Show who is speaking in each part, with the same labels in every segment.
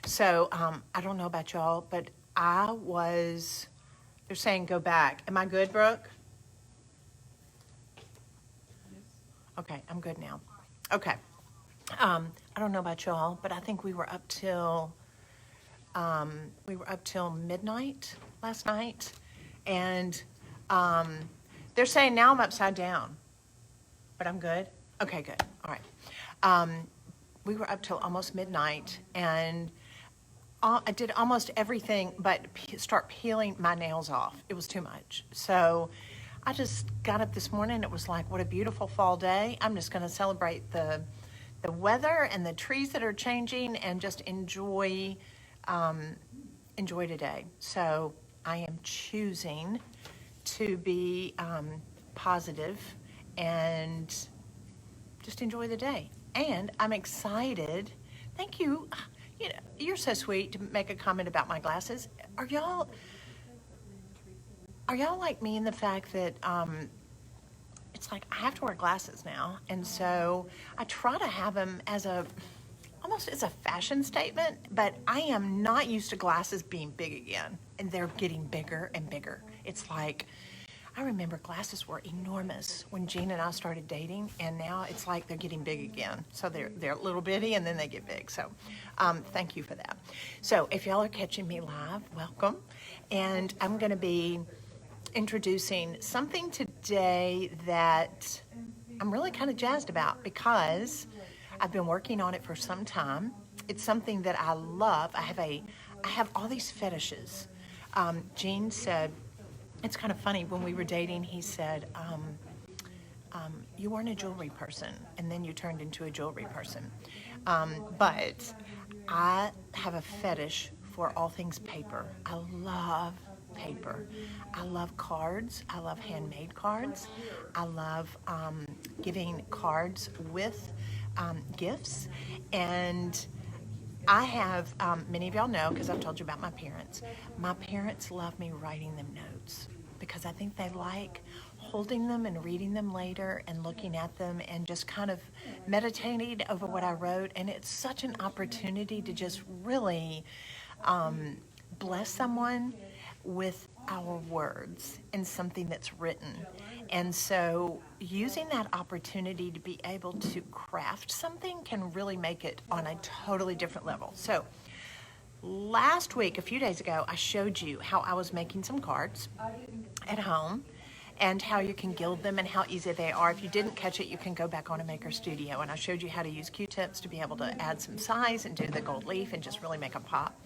Speaker 1: So I don't know about y'all, but they're saying go back. Am I good, Brooke? Okay, I'm good now. Okay. I don't know about y'all, but I think we were up till midnight last night, and they're saying now I'm upside down, but I'm good. Okay, good. All right. We were up till almost midnight, and I did almost everything but start peeling my nails off. It was too much. So I just got up this morning. It was like, what a beautiful fall day. I'm just going to celebrate the weather and the trees that are changing and just enjoy today. So I am choosing to be positive and just enjoy the day. And I'm excited. Thank you. You know, you're so sweet to make a comment about my glasses. Are y'all like me in the fact that it's like I have to wear glasses now, and so I try to have them as almost as a fashion statement, but I am not used to glasses being big again, and they're getting bigger and bigger. It's like I remember glasses were enormous when Gene and I started dating, and now it's like they're getting big again. So they're little bitty, and then they get big. So thank you for that. So if y'all are catching me live, welcome. And I'm going to be introducing something today that I'm really kind of jazzed about because I've been working on it for some time. It's something that I love. I have all these fetishes. Gene said, it's kind of funny, when we were dating, he said, you weren't a jewelry person, and then you turned into a jewelry person. But I have a fetish for all things paper. I love paper. I love cards. I love handmade cards. I love giving cards with gifts. And I have, many of y'all know, because I've told you about my parents. My parents love me writing them notes because I think they like holding them and reading them later and looking at them and just kind of meditating over what I wrote. And it's such an opportunity to just really bless someone with our words and something that's written. And so using that opportunity to be able to craft something can really make it on a totally different level. So last week, a few days ago, I showed you how I was making some cards at home and how you can gild them and how easy they are. If you didn't catch it, you can go back on a Maker Studio. And I showed you how to use Q-tips to be able to add some size and do the gold leaf and just really make them pop.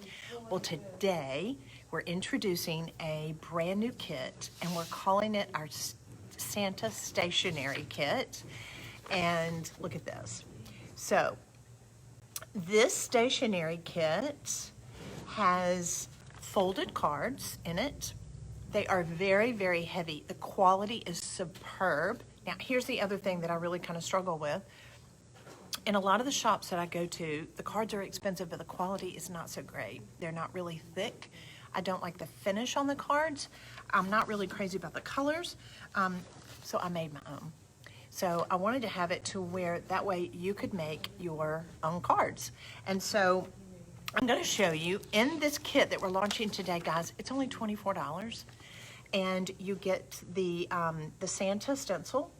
Speaker 1: Well, today we're introducing a brand new kit, and we're calling it our Santa Stationery Kit. And look at this. So this stationery kit has folded cards in it. They are very, very heavy. The quality is superb. Now, here's the other thing that I really kind of struggle with. In a lot of the shops that I go to, the cards are expensive, but the quality is not so great. They're not really thick. I don't like the finish on the cards. I'm not really crazy about the colors, so I made my own. So I wanted to have it to where that way you could make your own cards. And so I'm going to show you in this kit that we're launching today, guys. It's only $24, and you get the Santa stencil.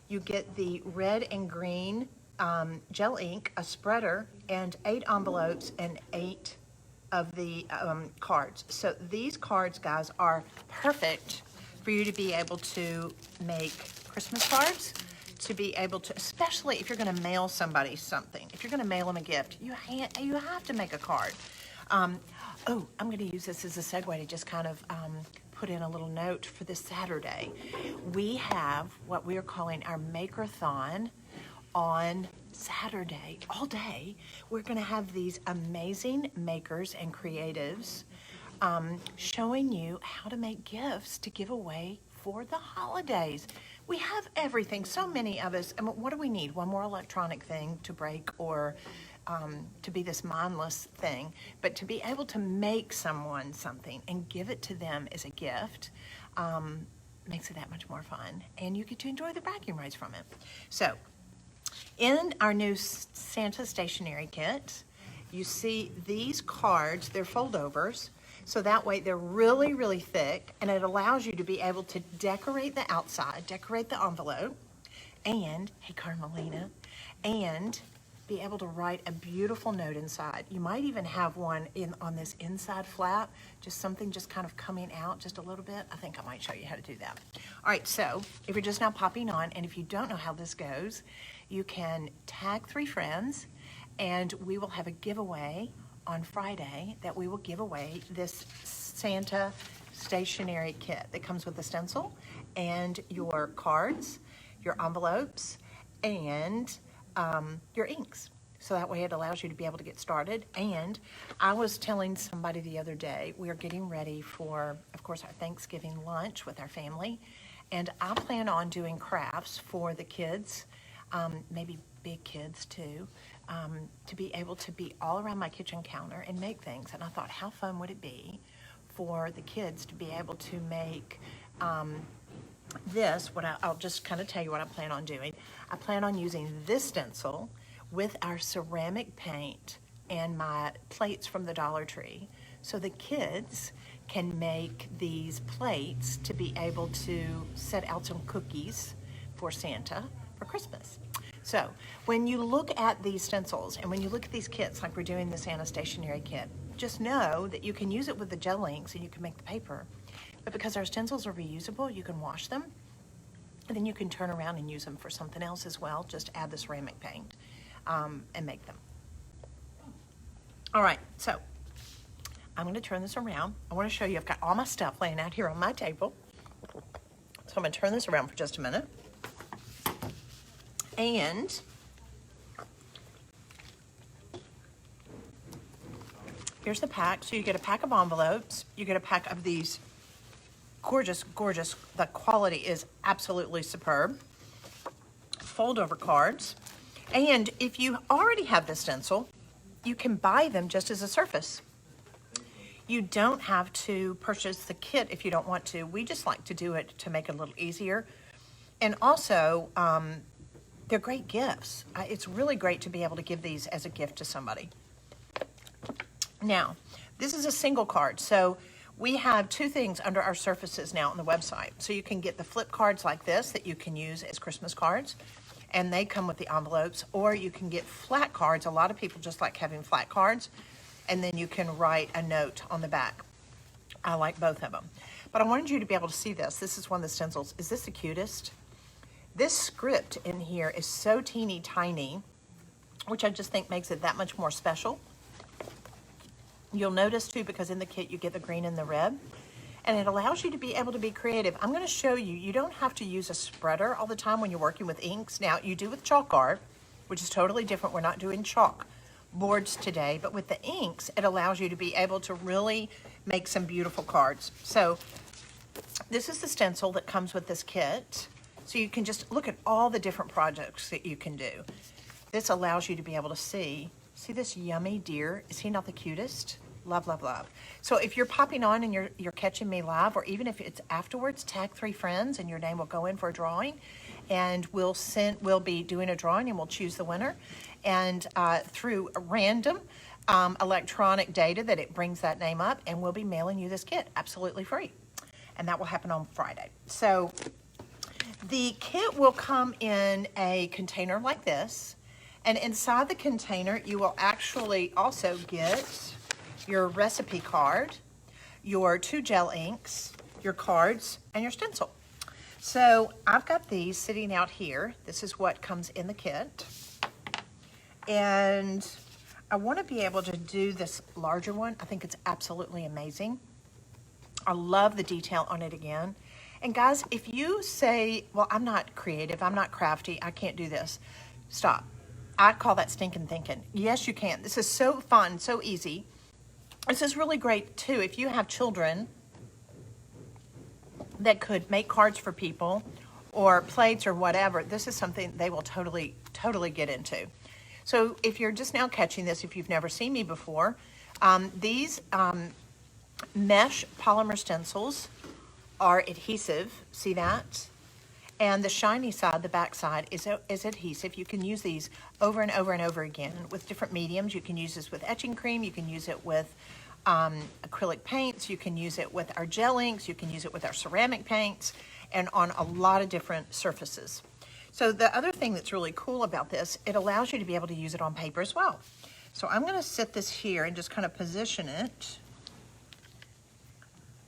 Speaker 1: You get the red and green gel ink, a spreader, and 8 envelopes and 8 of the cards. So these cards, guys, are perfect for you to be able to make Christmas cards, to be able to, especially if you're going to mail somebody something. If you're going to mail them a gift, you have to make a card. I'm going to use this as a segue to just kind of put in a little note for this Saturday. We have what we are calling our Maker-thon on Saturday, all day. We're going to have these amazing makers and creatives showing you how to make gifts to give away for the holidays. We have everything, so many of us. And what do we need? One more electronic thing to break or to be this mindless thing. But to be able to make someone something and give it to them as a gift makes it that much more fun. And you get to enjoy the bragging rights from it. So in our new Santa Stationery Kit, you see these cards, they're foldovers. So that way they're really, really thick, and it allows you to be able to decorate the outside, decorate the envelope, and, hey Carmelina, and be able to write a beautiful note inside. You might even have one on this inside flap, just something just kind of coming out just a little bit. I think I might show you how to do that. All right, so if you're just now popping on, and if you don't know how this goes, you can tag 3 friends, and we will have a giveaway on Friday that we will give away this Santa Stationery Kit that comes with a stencil and your cards, your envelopes, and your inks. So that way it allows you to be able to get started. And I was telling somebody the other day, we are getting ready for, of course, our Thanksgiving lunch with our family. And I plan on doing crafts for the kids, maybe big kids too, to be able to be all around my kitchen counter and make things. And I thought, how fun would it be for the kids to be able to make this, I'll just kind of tell you what I plan on doing. I plan on using this stencil with our ceramic paint and my plates from the Dollar Tree, so the kids can make these plates to be able to set out some cookies for Santa for Christmas. So when you look at these stencils and when you look at these kits, like we're doing the Santa Stationery Kit, just know that you can use it with the gel inks and you can make the paper. But because our stencils are reusable, you can wash them, and then you can turn around and use them for something else as well. Just add the ceramic paint and make them. All right, so I'm going to turn this around. I want to show you, I've got all my stuff laying out here on my table. So I'm going to turn this around for just a minute. And here's the pack. So you get a pack of envelopes. You get a pack of these gorgeous, gorgeous, the quality is absolutely superb, fold over cards. And if you already have the stencil, you can buy them just as a surface. You don't have to purchase the kit if you don't want to. We just like to do it to make it a little easier. And also, they're great gifts. It's really great to be able to give these as a gift to somebody. Now, this is a single card, so we have 2 things under our surfaces now on the website. So you can get the flip cards like this that you can use as Christmas cards, and they come with the envelopes, or you can get flat cards. A lot of people just like having flat cards, and then you can write a note on the back. I like both of them. But I wanted you to be able to see this. This is one of the stencils. Is this the cutest? This script in here is so teeny tiny, which I just think makes it that much more special. You'll notice too, because in the kit you get the green and the red, and it allows you to be able to be creative. I'm going to show you, you don't have to use a spreader all the time when you're working with inks. Now you do with chalk art, which is totally different. We're not doing chalk boards today, but with the inks, it allows you to be able to really make some beautiful cards. So this is the stencil that comes with this kit. So you can just look at all the different projects that you can do. This allows you to be able to see this yummy deer? Is he not the cutest? Love, love, love. So if you're popping on and you're catching me live, or even if it's afterwards, tag 3 friends and your name will go in for a drawing, and we'll be doing a drawing and we'll choose the winner. And through a random electronic data that it brings that name up, and we'll be mailing you this kit absolutely free. And that will happen on Friday. So the kit will come in a container like this, and inside the container you will actually also get your recipe card, your 2 gel inks, your cards, and your stencil. So I've got these sitting out here. This is what comes in the kit. And I want to be able to do this larger one. I think it's absolutely amazing. I love the detail on it again. And guys, if you say, well, I'm not creative, I'm not crafty, I can't do this, stop. I call that stinking thinking. Yes, you can. This is so fun, so easy. This is really great too if you have children that could make cards for people or plates or whatever. This is something they will totally get into. So if you're just now catching this, if you've never seen me before, these mesh polymer stencils are adhesive, see that? And the shiny side, the back side, is adhesive. You can use these over and over and over again with different mediums. You can use this with etching cream. You can use it with acrylic paints. You can use it with our gel inks. You can use it with our ceramic paints and on a lot of different surfaces. So the other thing that's really cool about this, it allows you to be able to use it on paper as well. So I'm going to set this here and just kind of position it.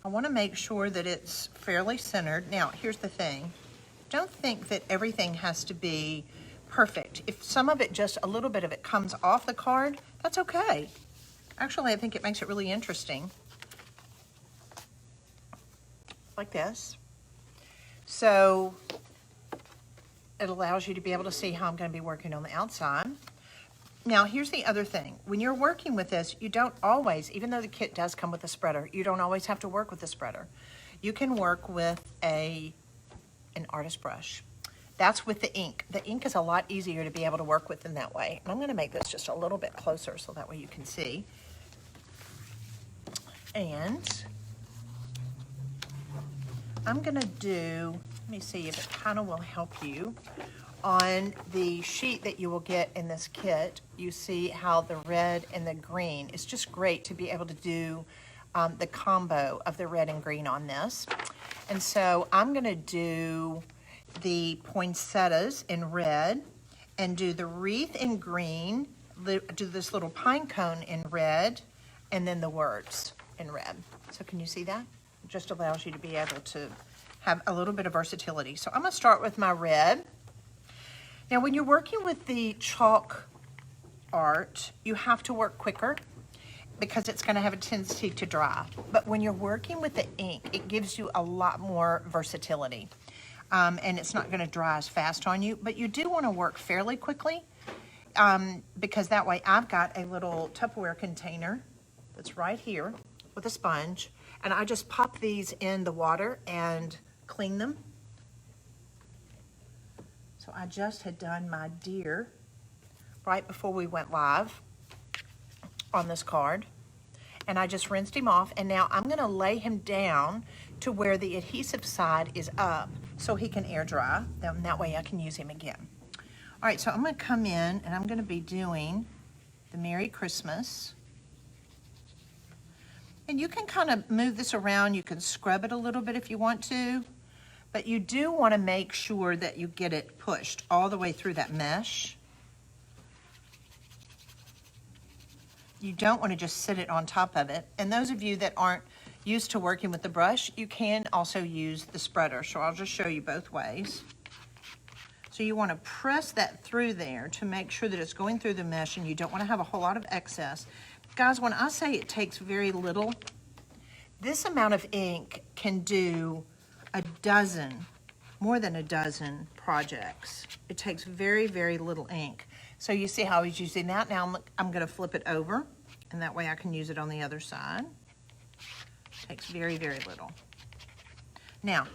Speaker 1: I want to make sure that it's fairly centered. Now, here's the thing. Don't think that everything has to be perfect. If some of it, just a little bit of it comes off the card, that's okay. Actually, I think it makes it really interesting. Like this. So it allows you to be able to see how I'm going to be working on the outside. Now, here's the other thing. When you're working with this, you don't always, even though the kit does come with a spreader, you don't always have to work with a spreader. You can work with an artist brush. That's with the ink. The ink is a lot easier to be able to work with in that way. And I'm going to make this just a little bit closer so that way you can see. And I'm going to do, let me see if it kind of will help you. On the sheet that you will get in this kit, you see how the red and the green, it's just great to be able to do the combo of the red and green on this. And so I'm going to do the poinsettias in red and do the wreath in green, do this little pine cone in red, and then the words in red. So can you see that? It just allows you to be able to have a little bit of versatility. So I'm going to start with my red. Now, when you're working with the chalk art, you have to work quicker because it's going to have a tendency to dry. But when you're working with the ink, it gives you a lot more versatility. And it's not going to dry as fast on you. But you do want to work fairly quickly because that way I've got a little Tupperware container that's right here with a sponge. And I just pop these in the water and clean them. So I just had done my deer right before we went live on this card. And I just rinsed him off. And now I'm going to lay him down to where the adhesive side is up so he can air dry. Then that way I can use him again. All right, so I'm going to come in and I'm going to be doing the Merry Christmas. And you can kind of move this around. You can scrub it a little bit if you want to. But you do want to make sure that you get it pushed all the way through that mesh. You don't want to just sit it on top of it. And those of you that aren't used to working with the brush, you can also use the spreader. So I'll just show you both ways. So you want to press that through there to make sure that it's going through the mesh and you don't want to have a whole lot of excess. Guys, when I say it takes very little, this amount of ink can do a dozen, more than a dozen projects. It takes very, very little ink. So you see how he's using that. Now I'm going to flip it over, and that way I can use it on the other side. It takes very, very little. Now,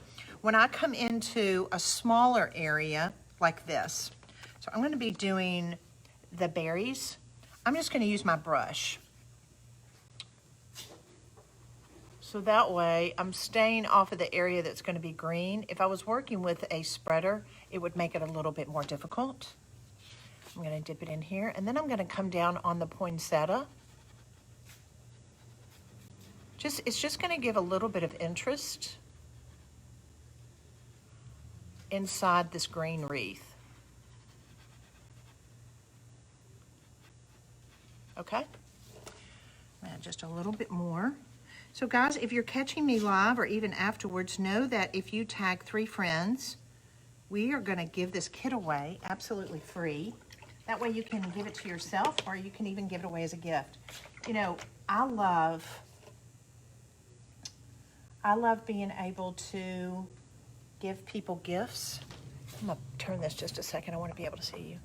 Speaker 1: when I come into a smaller area like this, so I'm going to be doing the berries. I'm just going to use my brush. So that way I'm staying off of the area that's going to be green. If I was working with a spreader, it would make it a little bit more difficult. I'm going to dip it in here, and then I'm going to come down on the poinsettia. It's just going to give a little bit of interest inside this green wreath. Okay? Just a little bit more. So guys, if you're catching me live or even afterwards, know that if you tag 3 friends, we are going to give this kit away absolutely free. That way you can give it to yourself or you can even give it away as a gift. You know, I love being able to give people gifts. I'm going to turn this just a second. I want to be able to see you.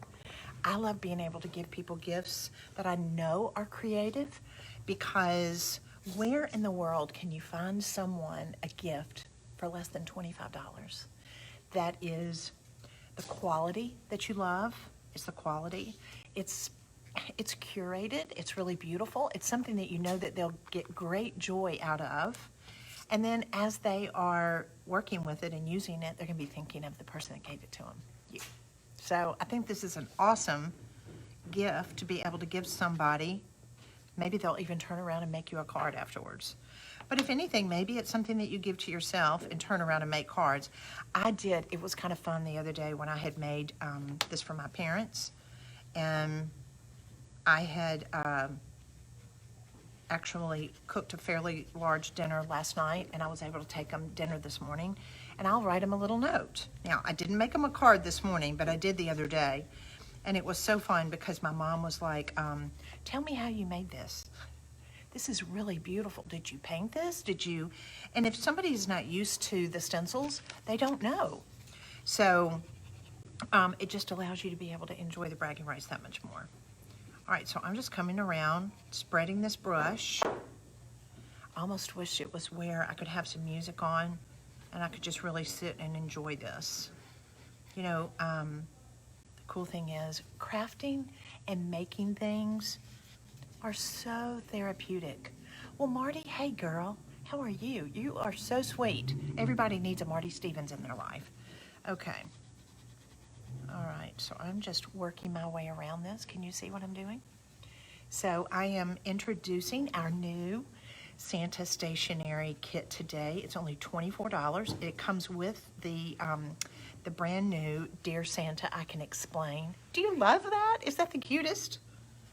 Speaker 1: I love being able to give people gifts that I know are creative, because where in the world can you find someone a gift for less than $25? That is the quality that you love. It's the quality. It's curated. It's really beautiful. It's something that you know that they'll get great joy out of. And then as they are working with it and using it, they're going to be thinking of the person that gave it to them, you. So I think this is an awesome gift to be able to give somebody. Maybe they'll even turn around and make you a card afterwards. But if anything, maybe it's something that you give to yourself and turn around and make cards. I did. It was kind of fun the other day when I had made this for my parents. And I had actually cooked a fairly large dinner last night, and I was able to take them dinner this morning, and I'll write them a little note. Now, I didn't make them a card this morning, but I did the other day, and it was so fun because my mom was like, tell me how you made this. This is really beautiful. Did you paint this? Did you? And if somebody's not used to the stencils, they don't know. So it just allows you to be able to enjoy the bragging rights that much more. All right, so I'm just coming around, spreading this brush. I almost wish it was where I could have some music on and I could just really sit and enjoy this. You know, the cool thing is crafting and making things are so therapeutic. Well, Marty, hey girl, how are you? You are so sweet. Everybody needs a Marty Stevens in their life. Okay. All right, so I'm just working my way around this. Can you see what I'm doing? So I am introducing our new Santa Stationery Kit today. It's only $24. It comes with the brand new Dear Santa, I Can Explain. Do you love that? Is that the cutest?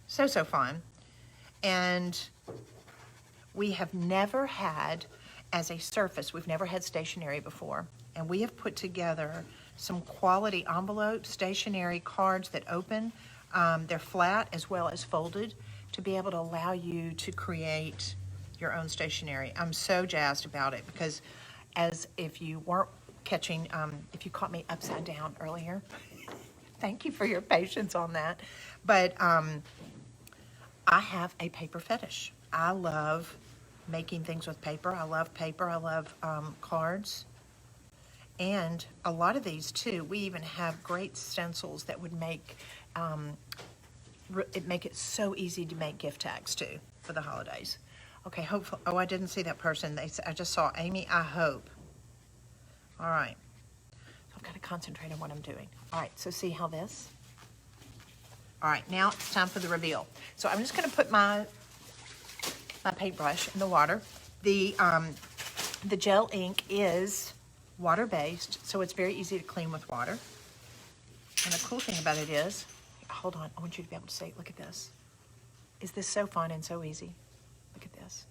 Speaker 1: So, so fun. And we have never had, as a surface, we've never had stationery before. And we have put together some quality envelopes, stationery cards that open. They're flat as well as folded to be able to allow you to create your own stationery. I'm so jazzed about it because as if you weren't catching, if you caught me upside down earlier, thank you for your patience on that. But I have a paper fetish. I love making things with paper. I love paper. I love cards. And a lot of these too, we even have great stencils that would make it so easy to make gift tags too for the holidays. Okay, hopefully, oh, I didn't see that person. I just saw Amy, I hope. All right, I've got to concentrate on what I'm doing. All right, so see how this? All right, now it's time for the reveal. So I'm just gonna put my paintbrush in the water. The gel ink is water-based, so it's very easy to clean with water. And the cool thing about it is, hold on, I want you to be able to see, look at this. Is this so fun and so easy? Look at this.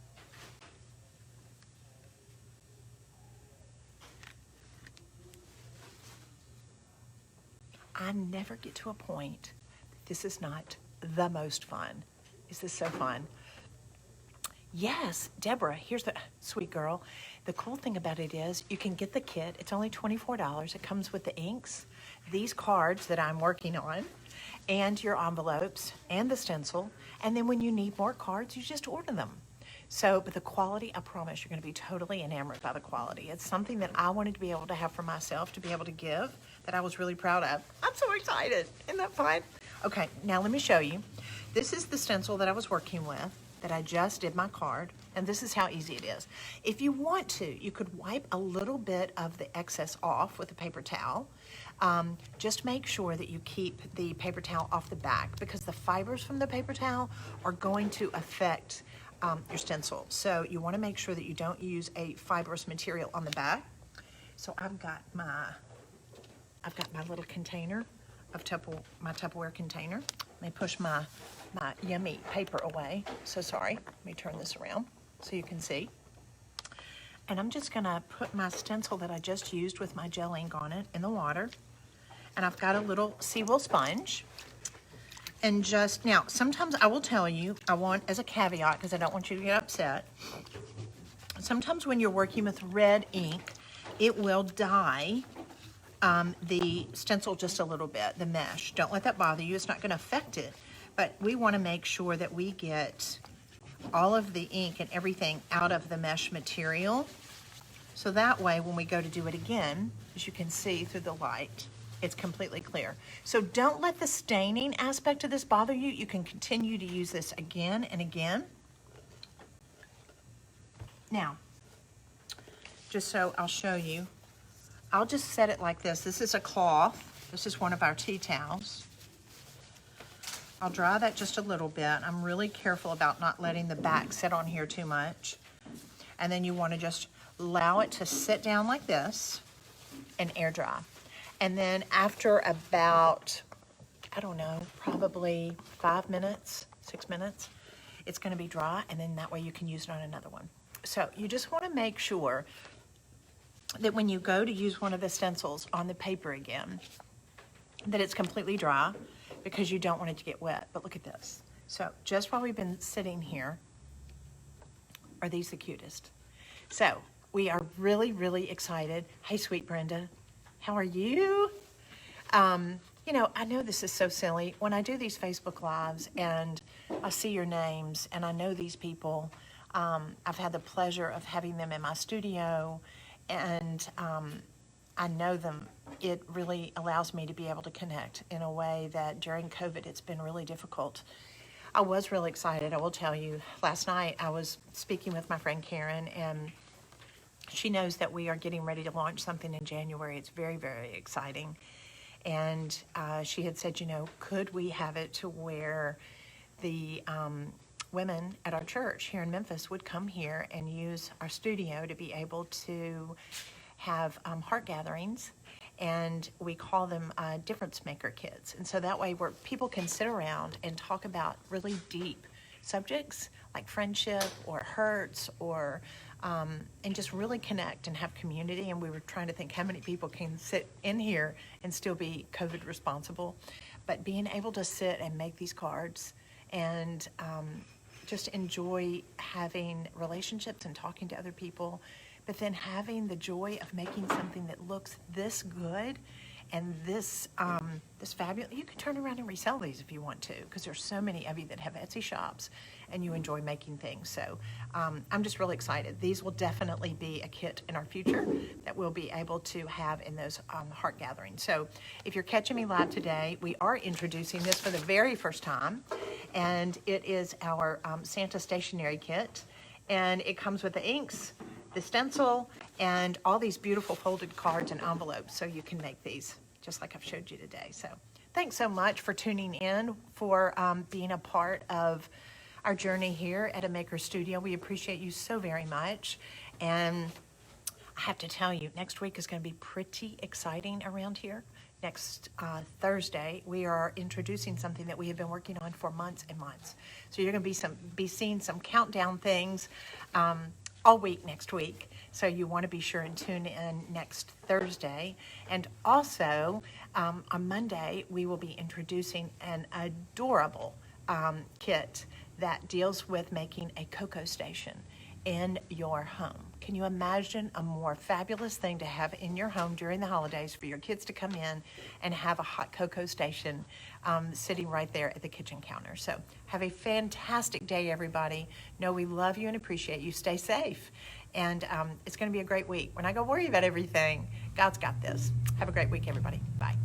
Speaker 1: I never get to a point that this is not the most fun. Is this so fun? Yes, Deborah, here's the sweet girl. The cool thing about it is you can get the kit. It's only $24. It comes with the inks, these cards that I'm working on, and your envelopes, and the stencil. And then when you need more cards, you just order them. So, but the quality, I promise you're going to be totally enamored by the quality. It's something that I wanted to be able to have for myself, to be able to give, that I was really proud of. I'm so excited. Isn't that fun? Okay, now let me show you. This is the stencil that I was working with, that I just did my card, and this is how easy it is. If you want to, you could wipe a little bit of the excess off with a paper towel. Just make sure that you keep the paper towel off the back because the fibers from the paper towel are going to affect your stencil. So you want to make sure that you don't use a fibrous material on the back. So I've got my little container of my Tupperware container. Let me push my yummy paper away. So sorry. Let me turn this around so you can see. And I'm just gonna put my stencil that I just used with my gel ink on it in the water. And I've got a little Seawell sponge. And just, now, sometimes I will tell you, I want, as a caveat, because I don't want you to get upset, sometimes when you're working with red ink, it will dye the stencil just a little bit, the mesh. Don't let that bother you. It's not going to affect it. But we want to make sure that we get all of the ink and everything out of the mesh material. So that way, when we go to do it again, as you can see through the light, it's completely clear. So don't let the staining aspect of this bother you. You can continue to use this again and again. Now, just so I'll show you. I'll just set it like this. This is a cloth. This is one of our tea towels. I'll dry that just a little bit. I'm really careful about not letting the back sit on here too much. And then you want to just allow it to sit down like this and air dry. And then after about, I don't know, probably 5 minutes, 6 minutes, it's going to be dry, and then that way you can use it on another one. So you just want to make sure that when you go to use one of the stencils on the paper again, that it's completely dry, because you don't want it to get wet. But look at this. So just while we've been sitting here, are these the cutest? So we are really, really excited. Hey, sweet Brenda, how are you? You know, I know this is so silly. When I do these Facebook Lives and I see your names and I know these people, I've had the pleasure of having them in my studio, and I know them. It really allows me to be able to connect in a way that during COVID it's been really difficult. I was really excited, I will tell you. Last night I was speaking with my friend Karen, and she knows that we are getting ready to launch something in January. It's very, very exciting. And she had said, you know, could we have it to where the women at our church here in Memphis would come here and use our studio to be able to have heart gatherings, and we call them difference maker kits. And so that way where people can sit around and talk about really deep subjects like friendship or hurts, or and just really connect and have community. And we were trying to think how many people can sit in here and still be COVID responsible, but being able to sit and make these cards and just enjoy having relationships and talking to other people, but then having the joy of making something that looks this good and this this fabulous. You can turn around and resell these if you want to, because there's so many of you that have Etsy shops and you enjoy making things. So I'm just really excited. These will definitely be a kit in our future that we'll be able to have in those heart gatherings. So if you're catching me live today, we are introducing this for the very first time, and it is our Santa Stationery Kit, and it comes with the inks, the stencil, and all these beautiful folded cards and envelopes, so you can make these just like I've showed you today. So thanks so much for tuning in, for being a part of our journey here at A Maker Studio. We appreciate you so very much. And I have to tell you, next week is going to be pretty exciting around here. Next Thursday, we are introducing something that we have been working on for months and months. So you're going to be seeing some countdown things all week next week. So you want to be sure and tune in next Thursday. And also on Monday, we will be introducing an adorable kit that deals with making a cocoa station in your home. Can you imagine a more fabulous thing to have in your home during the holidays for your kids to come in and have a hot cocoa station sitting right there at the kitchen counter? So have a fantastic day, everybody. Know we love you and appreciate you. Stay safe. And it's going to be a great week. We're not going to worry about everything. God's got this. Have a great week, everybody. Bye.